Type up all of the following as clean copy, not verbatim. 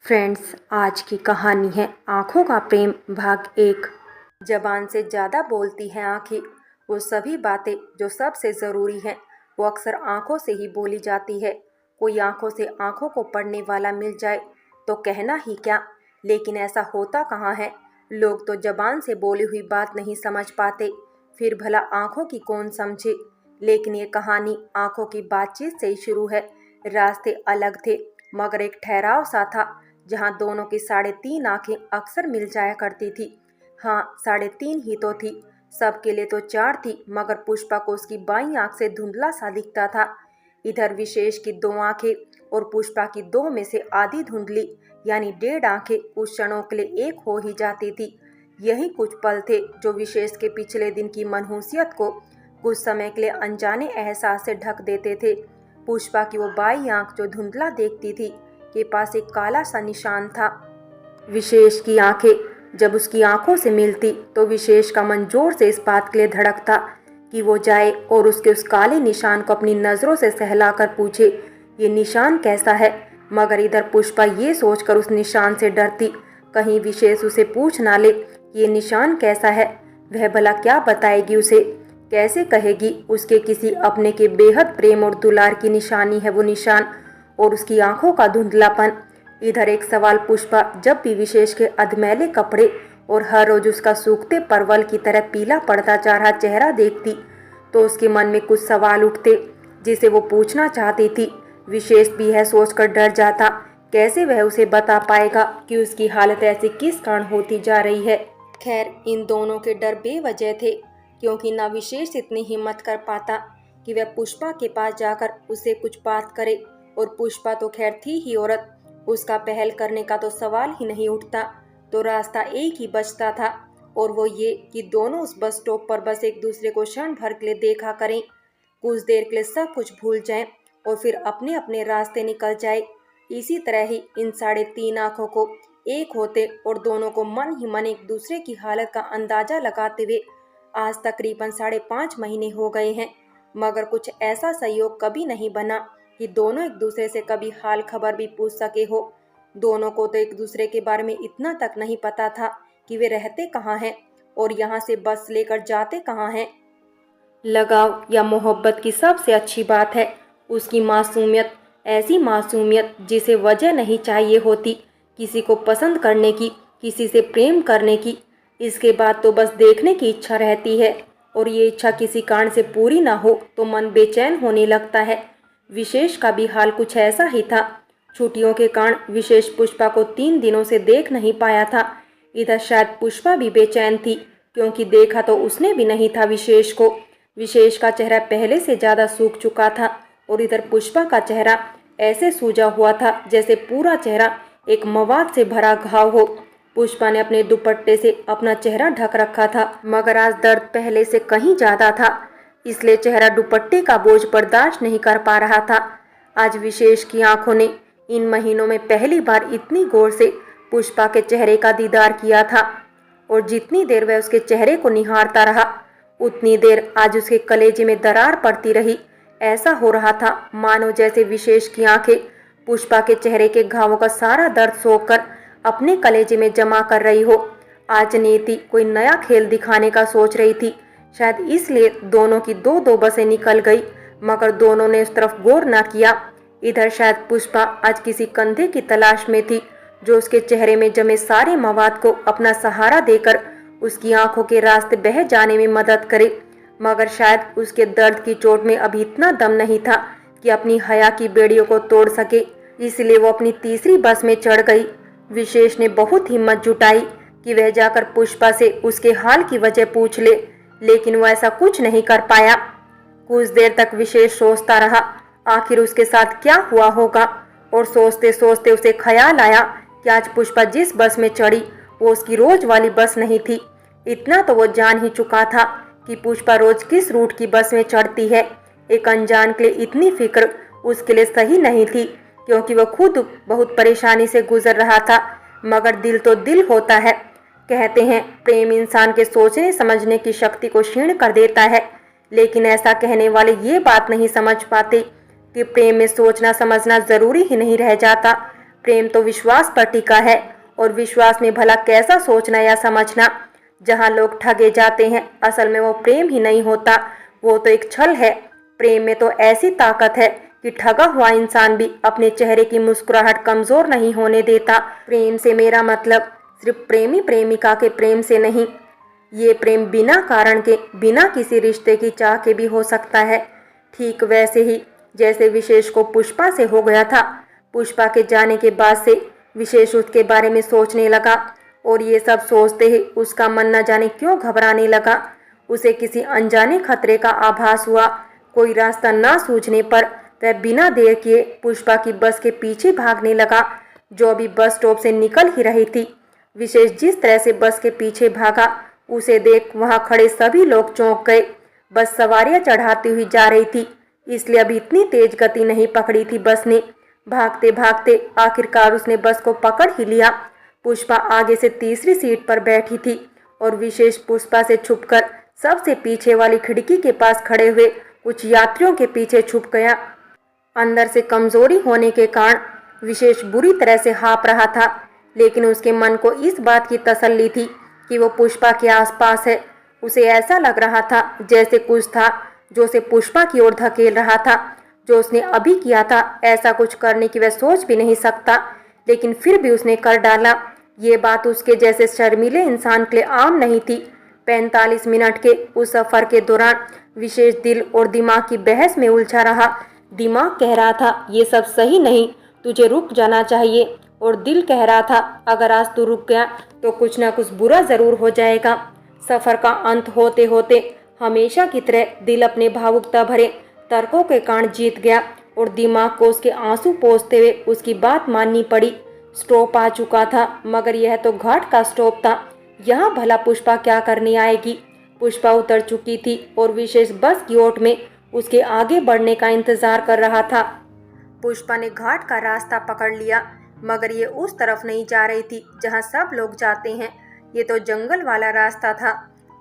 Friends, आज की कहानी है आँखों का प्रेम भाग 1। जबान से ज़्यादा बोलती हैं आँखें। वो सभी बातें जो सबसे ज़रूरी हैं वो अक्सर आँखों से ही बोली जाती है। कोई आँखों से आँखों को पढ़ने वाला मिल जाए तो कहना ही क्या, लेकिन ऐसा होता कहाँ है। लोग तो जबान से बोली हुई बात नहीं समझ पाते, फिर भला आँखों की कौन समझे। लेकिन ये कहानी आँखों की बातचीत से ही शुरू है। रास्ते अलग थे मगर एक ठहराव सा था जहाँ दोनों की 3.5 आंखें अक्सर मिल जाया करती थी। हाँ, 3.5 ही तो थी, सबके लिए तो 4 थी, मगर पुष्पा को उसकी बाईं आंख से धुंधला सा दिखता था। इधर विशेष की 2 आंखें और पुष्पा की 2 में से आधी धुंधली यानी 1.5 आंखें कुछ क्षणों के लिए एक हो ही जाती थी। यही कुछ पल थे जो विशेष के पिछले दिन की मनहूसियत को कुछ समय के लिए अनजाने एहसास से ढक देते थे। पुष्पा की वो बाईं आंख जो धुंधला देखती थी के पास एक काला सा निशान था। विशेष की आंखें जब उसकी आंखों से मिलती तो विशेष का मन जोर से इस बात के लिए धड़कता कि वो जाए और उसके उस काले निशान को अपनी नजरों से सहलाकर पूछे, ये निशान कैसा है। मगर इधर पुष्पा ये सोचकर उस निशान से डरती, कहीं विशेष उसे पूछ ना ले कि ये निशान कैसा है। वह भला क्या बताएगी उसे, कैसे कहेगी उसके किसी अपने के बेहद प्रेम और दुलार की निशानी है वो निशान, और उसकी आंखों का धुंधलापन। इधर एक सवाल पुष्पा जब भी विशेष के अधमैले कपड़े और हर रोज उसका सूखते परवल की तरह पीला पड़ता जा रहा चेहरा देखती तो उसके मन में कुछ सवाल उठते जिसे वो पूछना चाहती थी। विशेष भी यह सोचकर डर जाता, कैसे वह उसे बता पाएगा कि उसकी हालत ऐसी किस कारण होती जा रही है। खैर, इन दोनों के डर बेवजह थे, क्योंकि ना विशेष इतनी हिम्मत कर पाता कि वह पुष्पा के पास जाकर उसे कुछ बात करे, और पुष्पा तो खैर थी ही औरत, उसका पहल करने का तो सवाल ही नहीं उठता। तो रास्ता एक ही बचता था, और वो ये कि दोनों उस बस स्टॉप पर बस एक दूसरे को क्षण भर के लिए देखा करें, कुछ देर के लिए सब कुछ भूल जाएं और फिर अपने अपने रास्ते निकल जाए। इसी तरह ही इन 3.5 आंखों को एक होते और दोनों को मन ही मन एक दूसरे की हालत का अंदाजा लगाते हुए आज तकरीबन 5.5 महीने हो गए हैं, मगर कुछ ऐसा सहयोग कभी नहीं बना कि दोनों एक दूसरे से कभी हाल खबर भी पूछ सके हो। दोनों को तो एक दूसरे के बारे में इतना तक नहीं पता था कि वे रहते कहाँ हैं और यहाँ से बस लेकर जाते कहाँ हैं। लगाव या मोहब्बत की सबसे अच्छी बात है उसकी मासूमियत, ऐसी मासूमियत जिसे वजह नहीं चाहिए होती किसी को पसंद करने की, किसी से प्रेम करने की। इसके बाद तो बस देखने की इच्छा रहती है, और ये इच्छा किसी कारण से पूरी ना हो तो मन बेचैन होने लगता है। विशेष का भी हाल कुछ ऐसा ही था। छुट्टियों के कारण विशेष पुष्पा को 3 दिनों से देख नहीं पाया था। इधर शायद पुष्पा भी बेचैन थी, क्योंकि देखा तो उसने भी नहीं था विशेष को। विशेष का चेहरा पहले से ज़्यादा सूख चुका था, और इधर पुष्पा का चेहरा ऐसे सूजा हुआ था जैसे पूरा चेहरा एक मवाद से भरा घाव हो। पुष्पा ने अपने दुपट्टे से अपना चेहरा ढक रखा था, मगर आज दर्द पहले से कहीं ज़्यादा था, इसलिए चेहरा दुपट्टे का बोझ बर्दाश्त नहीं कर पा रहा था। आज विशेष की आंखों ने इन महीनों में पहली बार इतनी गौर से पुष्पा के चेहरे का दीदार किया था, और जितनी देर वह उसके चेहरे को निहारता रहा उतनी देर आज उसके कलेजे में दरार पड़ती रही। ऐसा हो रहा था मानो जैसे विशेष की आंखें पुष्पा के चेहरे के घावों का सारा दर्द सोखकर अपने कलेजे में जमा कर रही हो। आज नीति कोई नया खेल दिखाने का सोच रही थी, शायद इसलिए दोनों की 2-2 बसें निकल गई, मगर दोनों ने उस तरफ गौर न किया। इधर शायद पुष्पा आज किसी कंधे की तलाश में थी जो उसके चेहरे में जमे सारे मवाद को अपना सहारा देकर उसकी आंखों के रास्ते बह जाने में मदद करे, मगर शायद उसके दर्द की चोट में अभी इतना दम नहीं था कि अपनी हया की बेड़ियों को तोड़ सके, इसलिए वो अपनी तीसरी बस में चढ़ गई। विशेष ने बहुत हिम्मत जुटाई कि वह जाकर पुष्पा से उसके हाल की वजह पूछ ले, लेकिन वो ऐसा कुछ नहीं कर पाया। कुछ देर तक विशेष सोचता रहा आखिर उसके साथ क्या हुआ होगा, और सोचते सोचते उसे ख्याल आया कि आज पुष्पा जिस बस में चढ़ी वो उसकी रोज वाली बस नहीं थी। इतना तो वो जान ही चुका था कि पुष्पा रोज किस रूट की बस में चढ़ती है। एक अनजान के लिए इतनी फिक्र उसके लिए सही नहीं थी, क्योंकि वह खुद बहुत परेशानी से गुजर रहा था, मगर दिल तो दिल होता है। कहते हैं प्रेम इंसान के सोचने समझने की शक्ति को क्षीण कर देता है, लेकिन ऐसा कहने वाले ये बात नहीं समझ पाते कि प्रेम में सोचना समझना जरूरी ही नहीं रह जाता। प्रेम तो विश्वास पर टिका है, और विश्वास में भला कैसा सोचना या समझना। जहाँ लोग ठगे जाते हैं, असल में वो प्रेम ही नहीं होता, वो तो एक छल है। प्रेम में तो ऐसी ताकत है कि ठगा हुआ इंसान भी अपने चेहरे की मुस्कुराहट कमजोर नहीं होने देता। प्रेम से मेरा मतलब सिर्फ प्रेमी प्रेमिका के प्रेम से नहीं, ये प्रेम बिना कारण के, बिना किसी रिश्ते की चाह के भी हो सकता है। ठीक वैसे ही जैसे विशेष को पुष्पा से हो गया था। पुष्पा के जाने के बाद से विशेष उसके बारे में सोचने लगा, और ये सब सोचते ही उसका मन न जाने क्यों घबराने लगा। उसे किसी अनजाने खतरे का आभास हुआ। कोई रास्ता ना सूझने पर वह बिना देर किए पुष्पा की बस के पीछे भागने लगा, जो अभी बस स्टॉप से निकल ही रही थी। विशेष जिस तरह से बस के पीछे भागा, उसे देख वहां खड़े सभी लोग चौंक गए। बस सवारियां चढ़ाती हुई जा रही थी, इसलिए अभी इतनी तेज गति नहीं पकड़ी थी बस ने। भागते भागते आखिरकार उसने बस को पकड़ ही लिया। पुष्पा आगे से तीसरी सीट पर बैठी थी, और विशेष पुष्पा से छुपकर सबसे पीछे वाली खिड़की के पास खड़े हुए कुछ यात्रियों के पीछे छुप गया। अंदर से कमजोरी होने के कारण विशेष बुरी तरह से हाँफ रहा था, लेकिन उसके मन को इस बात की तसल्ली थी कि वो पुष्पा के आसपास है। उसे ऐसा लग रहा था जैसे कुछ था जो उसे पुष्पा की ओर धकेल रहा था। जो उसने अभी किया था, ऐसा कुछ करने की वह सोच भी नहीं सकता, लेकिन फिर भी उसने कर डाला। ये बात उसके जैसे शर्मीले इंसान के लिए आम नहीं थी। 45 मिनट के उस सफर के दौरान विशेष दिल और दिमाग की बहस में उलझा रहा। दिमाग कह रहा था ये सब सही नहीं, तुझे रुक जाना चाहिए, और दिल कह रहा था अगर आज तू रुक गया तो कुछ ना कुछ बुरा जरूर हो जाएगा। सफर का अंत होते होते हमेशा की तरह दिल अपने भावुकता भरे तर्कों के कारण जीत गया, और दिमाग को उसके आंसू पोंछते हुए उसकी बात माननी पड़ी। स्टॉप आ चुका था, मगर यह तो घाट का स्टॉप था। यहाँ भला पुष्पा क्या करने आएगी। पुष्पा उतर चुकी थी और विशेष बस की ओट में उसके आगे बढ़ने का इंतजार कर रहा था। पुष्पा ने घाट का रास्ता पकड़ लिया, मगर ये उस तरफ नहीं जा रही थी जहाँ सब लोग जाते हैं। ये तो जंगल वाला रास्ता था।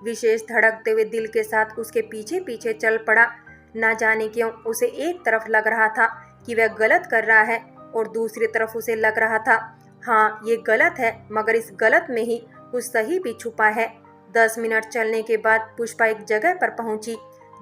विशेष धड़कते हुए दिल के साथ उसके पीछे पीछे चल पड़ा। ना जाने क्यों उसे एक तरफ लग रहा था कि वह गलत कर रहा है, और दूसरी तरफ उसे लग रहा था हाँ ये गलत है, मगर इस गलत में ही कुछ सही भी छुपा है। 10 मिनट चलने के बाद पुष्पा एक जगह पर पहुंची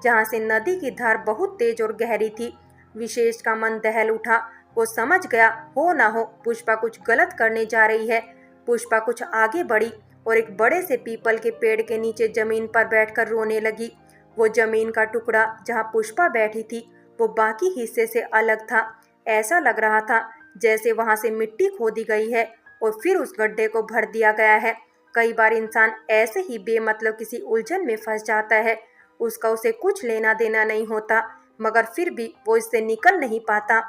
जहाँ से नदी की धार बहुत तेज और गहरी थी। विशेष का मन दहल उठा। वो समझ गया हो ना हो पुष्पा कुछ गलत करने जा रही है। पुष्पा कुछ आगे बढ़ी और एक बड़े से पीपल के पेड़ के नीचे जमीन पर बैठकर रोने लगी। वो जमीन का टुकड़ा जहाँ पुष्पा बैठी थी वो बाकी हिस्से से अलग था। ऐसा लग रहा था जैसे वहां से मिट्टी खोदी गई है और फिर उस गड्ढे को भर दिया गया है। कई बार इंसान ऐसे ही बेमतलब किसी उलझन में फंस जाता है। उसका उसे कुछ लेना देना नहीं होता, मगर फिर भी वो इससे निकल नहीं पाता।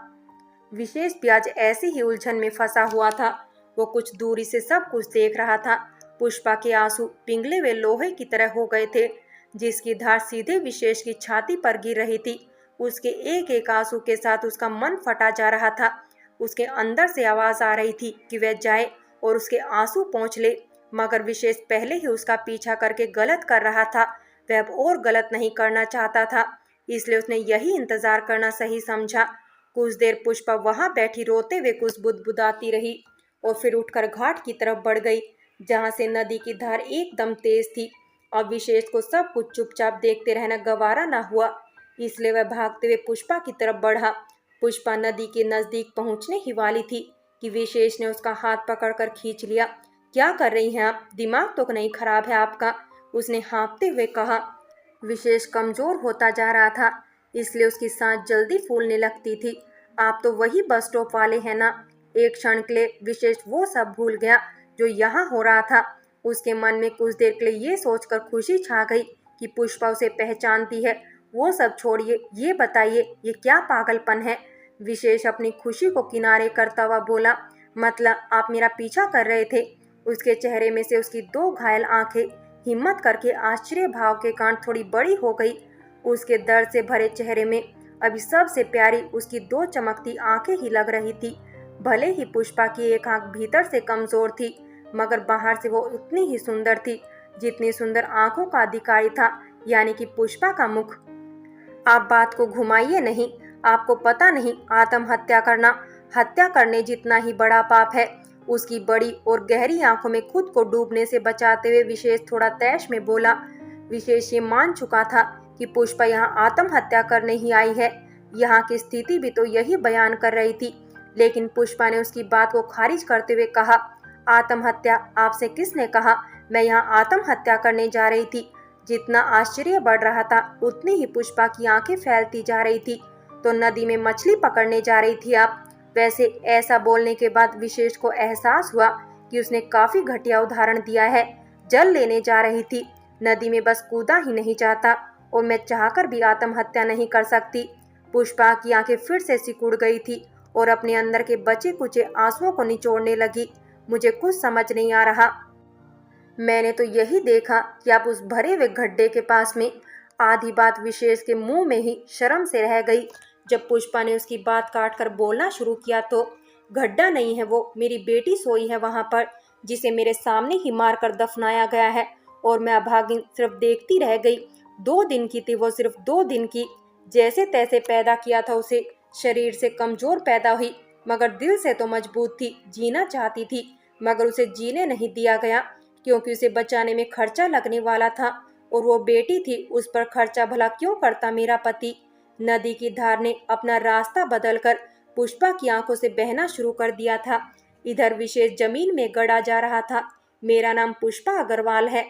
विशेष भी आज ऐसी ही उलझन में फंसा हुआ था। वो कुछ दूरी से सब कुछ देख रहा था। पुष्पा के आंसू पिघले हुए लोहे की तरह हो गए थे, जिसकी धार सीधे विशेष की छाती पर गिर रही थी। उसके एक एक आंसू के साथ उसका मन फटा जा रहा था। उसके अंदर से आवाज आ रही थी कि वह जाए और उसके आंसू पोंछ ले, मगर विशेष पहले ही उसका पीछा करके गलत कर रहा था। वह अब और गलत नहीं करना चाहता था, इसलिए उसने यही इंतजार करना सही समझा। कुछ देर पुष्पा वहां बैठी रोते हुए कुछ बुदबुदाती रही, और फिर उठकर घाट की तरफ बढ़ गई जहां से नदी की धार एकदम तेज थी। अब विशेष को सब कुछ चुपचाप देखते रहना गवारा ना हुआ, इसलिए वह भागते हुए पुष्पा की तरफ बढ़ा। पुष्पा नदी के नजदीक पहुंचने ही वाली थी कि विशेष ने उसका हाथ पकड़कर खींच लिया। क्या कर रही हैं आप, दिमाग तो नहीं खराब है आपका, उसने हाँफते हुए कहा। विशेष कमजोर होता जा रहा था, इसलिए उसकी सांस जल्दी फूलने लगती थी। आप तो वही बस स्टॉप वाले हैं ना। एक क्षण के लिए विशेष वो सब भूल गया जो यहाँ हो रहा था। उसके मन में कुछ देर के लिए ये सोचकर खुशी छा गई कि पुष्पा उसे पहचानती है। वो सब छोड़िए, ये बताइए ये क्या पागलपन है। विशेष अपनी खुशी को किनारे करता हुआ बोला, मतलब आप मेरा पीछा कर रहे थे। उसके चेहरे में से उसकी 2 घायल आंखें हिम्मत करके आश्चर्य भाव के कारण थोड़ी बड़ी हो गई। उसके दर्द से भरे चेहरे में अभी सबसे प्यारी उसकी 2 चमकती आंखें ही लग रही थी। भले ही पुष्पा की एक आंख भीतर से कमजोर थी, मगर बाहर से वो उतनी ही सुंदर थी जितनी सुंदर आंखों का अधिकारी था, यानी कि पुष्पा का मुख। आप बात को घुमाइए नहीं, आपको पता नहीं आत्महत्या करना हत्या करने जितना ही बड़ा पाप है। उसकी बड़ी और गहरी आंखों में खुद को डूबने से बचाते हुए विशेष थोड़ा तैश में बोला। विशेष ये मान चुका था कि पुष्पा यहाँ आत्महत्या करने ही आई है। यहाँ की स्थिति भी तो यही बयान कर रही थी। लेकिन पुष्पा ने उसकी बात को खारिज करते हुए कहा, आत्महत्या? आपसे किसने कहा? मैं यहाँ आत्महत्या करने जा रही थी। जितना आश्चर्य बढ़ रहा था उतनी ही पुष्पा की आंखें फैलती जा रही थी। तो नदी में मछली पकड़ने जा रही थी आप? वैसे ऐसा बोलने के बाद विशेष को एहसास हुआ कि उसने काफी घटिया उदाहरण दिया है। जल लेने जा रही थी, नदी में बस कूदा ही नहीं चाहता और मैं चाहकर भी आत्महत्या नहीं कर सकती। पुष्पा की आंखें फिर से सिकुड़ गई थी और अपने अंदर के बचे कुचे आंसुओं को निचोड़ने लगी। मुझे कुछ समझ नहीं आ रहा। मैंने तो यही देखा कि आप उस भरे हुए गड्ढे के पास में। आधी बात विशेष के मुंह में ही शर्म से रह गई। जब पुष्पा ने उसकी बात काट कर बोलना शुरू किया तो, गड्ढा नहीं है वो, मेरी बेटी सोई है वहां पर, जिसे मेरे सामने ही मारकर दफनाया गया है और मैं अभागिन सिर्फ देखती रह गई। 2 दिन की थी वो, सिर्फ 2 दिन की। जैसे तैसे पैदा किया था उसे, शरीर से कमजोर पैदा हुई मगर दिल से तो मजबूत थी। जीना चाहती थी मगर उसे जीने नहीं दिया गया क्योंकि उसे बचाने में खर्चा लगने वाला था और वो बेटी थी, उस पर खर्चा भला क्यों करता मेरा पति। नदी की धार ने अपना रास्ता बदलकर पुष्पा की आंखों से बहना शुरू कर दिया था। इधर विशेष जमीन में गड़ा जा रहा था। मेरा नाम पुष्पा अग्रवाल है।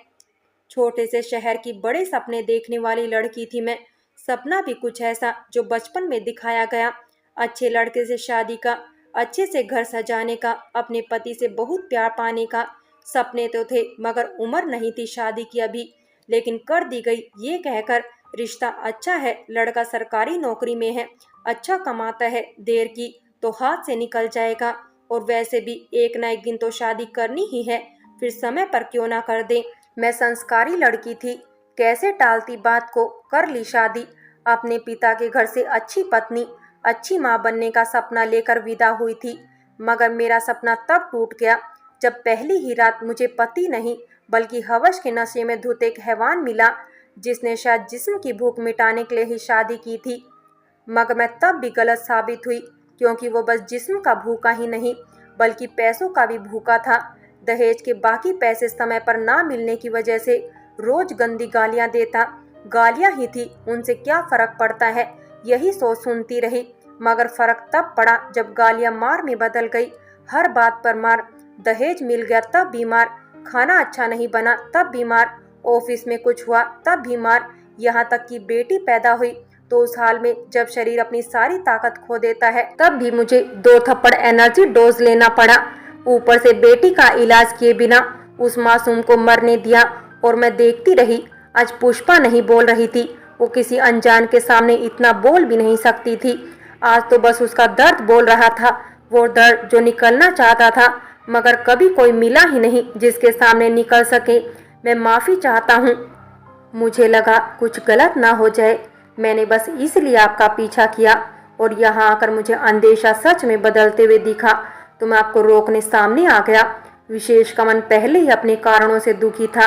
छोटे से शहर की बड़े सपने देखने वाली लड़की थी मैं। सपना भी कुछ ऐसा जो बचपन में दिखाया गया, अच्छे लड़के से शादी का, अच्छे से घर सजाने का, अपने पति से बहुत प्यार पाने का। सपने तो थे मगर उम्र नहीं थी शादी की अभी। लेकिन कर दी गई ये कहकर, रिश्ता अच्छा है, लड़का सरकारी नौकरी में है, अच्छा कमाता है, देर की तो हाथ से निकल जाएगा और वैसे भी एक ना एक दिन तो शादी करनी ही है, फिर समय पर क्यों ना कर दें। मैं संस्कारी लड़की थी, कैसे टालती बात को, कर ली शादी। अपने पिता के घर से अच्छी पत्नी, अच्छी माँ बनने का सपना लेकर विदा हुई थी। मगर मेरा सपना तब टूट गया जब पहली ही रात मुझे पति नहीं बल्कि हवस के नशे में धुत एक हैवान मिला, जिसने शायद जिस्म की भूख मिटाने के लिए ही शादी की थी। मगर मैं तब भी गलत साबित हुई क्योंकि वो बस जिस्म का भूखा ही नहीं बल्कि पैसों का भी भूखा था। दहेज के बाकी पैसे समय पर ना मिलने की वजह से रोज गंदी गालियां देता। गालियां ही थी, उनसे क्या फर्क पड़ता है, यही सोच सुनती रही। मगर फर्क तब पड़ा जब गालियां मार में बदल गई। हर बात पर मार। दहेज मिल गया तब बीमार, खाना अच्छा नहीं बना तब बीमार, ऑफिस में कुछ हुआ तब बीमार, यहाँ तक कि बेटी पैदा हुई तो उस हाल में जब शरीर अपनी सारी ताकत खो देता है तब भी मुझे 2 थप्पड़ एनर्जी डोज लेना पड़ा। ऊपर से बेटी का इलाज किए बिना उस मासूम को मरने दिया और मैं देखती रही। आज पुष्पा नहीं बोल रही थी, वो किसी अनजान के सामने इतना बोल भी नहीं सकती थी। आज तो बस उसका दर्द बोल रहा था, वो दर्द जो निकलना चाहता था मगर कभी कोई मिला ही नहीं जिसके सामने निकल सके। मैं माफ़ी चाहता हूँ। मुझे लगा कुछ गलत ना हो जाए, मैंने बस इसलिए आपका पीछा किया और यहाँ आकर मुझे अंदेशा सच में बदलते हुए दिखा तो मैं आपको रोकने सामने आ गया। विशेष का मन पहले ही अपने कारणों से दुखी था।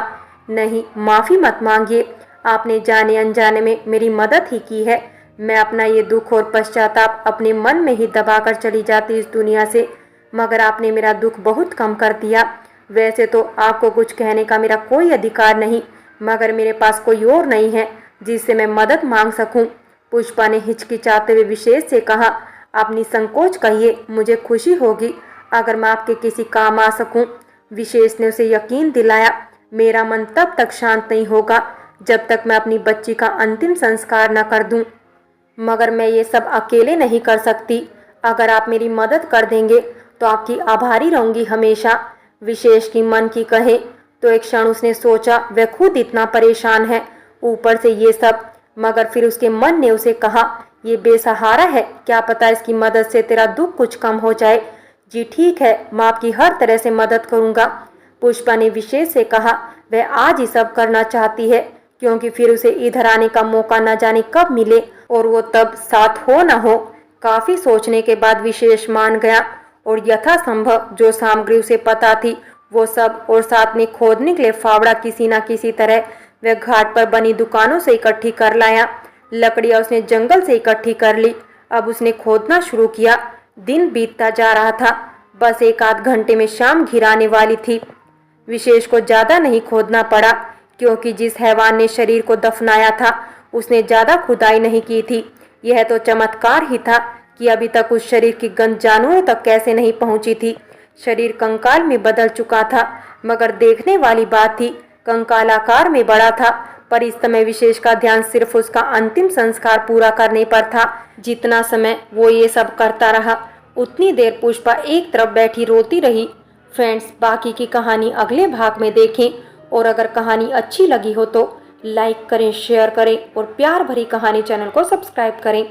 नहीं, माफ़ी मत मांगिए, आपने जाने अनजाने में मेरी मदद ही की है। मैं अपना ये दुख और पश्चाताप अपने मन में ही दबाकर चली जाती इस दुनिया से, मगर आपने मेरा दुख बहुत कम कर दिया। वैसे तो आपको कुछ कहने का मेरा कोई अधिकार नहीं, मगर मेरे पास कोई और नहीं है जिससे मैं मदद मांग सकूं। पुष्पा ने हिचकिचाते हुए विशेष से कहा, आप निसंकोच कहिए, मुझे खुशी होगी अगर मैं आपके किसी काम आ सकूं। विशेष ने उसे यकीन दिलाया, मेरा मन तब तक शांत नहीं होगा जब तक मैं अपनी बच्ची का अंतिम संस्कार न कर दूं। मगर मैं ये सब अकेले नहीं कर सकती, अगर आप मेरी मदद कर देंगे तो आपकी आभारी रहूंगी हमेशा। विशेष की मन की कहे तो एक क्षण उसने सोचा वह खुद इतना परेशान है, ऊपर से ये सब। मगर फिर उसके मन ने उसे कहा, ये बेसहारा है, क्या पता इसकी मदद से तेरा दुख कुछ कम हो जाए। जी ठीक है, मैं आपकी हर तरह से मदद करूंगा। पुष्पा ने विशेष से कहा, वह आज ही सब करना चाहती है क्योंकि फिर उसे इधर आने का मौका न जाने कब मिले और वो तब साथ हो न हो। काफी सोचने के बाद विशेष मान गया और यथासंभव जो सामग्री उसे पता थी वो सब और साथ में खोदने के लिए फावड़ा किसी न किसी तरह वह घाट पर बनी दुकानों से इकट्ठी कर लाया। लकड़ियां उसने जंगल से इकट्ठी कर ली। अब उसने खोदना शुरू किया। दिन बीतता जा रहा था। बस एक आध घंटे में शाम घिराने वाली थी। विशेष को ज्यादा नहीं खोदना पड़ा, क्योंकि जिस हैवान ने शरीर को दफनाया था उसने ज्यादा खुदाई नहीं की थी। यह तो चमत्कार ही था कि अभी तक उस शरीर की गंध जानवरों तक कैसे नहीं पहुंची थी। शरीर कंकाल में बदल चुका था, मगर देखने वाली बात थी, कंकाल आकार में बड़ा था। पर इस समय विशेष का ध्यान सिर्फ उसका अंतिम संस्कार पूरा करने पर था। जितना समय वो ये सब करता रहा, उतनी देर पुष्पा एक तरफ बैठी रोती रही। फ्रेंड्स, बाकी की कहानी अगले भाग में देखें। और अगर कहानी अच्छी लगी हो तो लाइक करें, शेयर करें और प्यार भरी कहानी चैनल को सब्सक्राइब करें।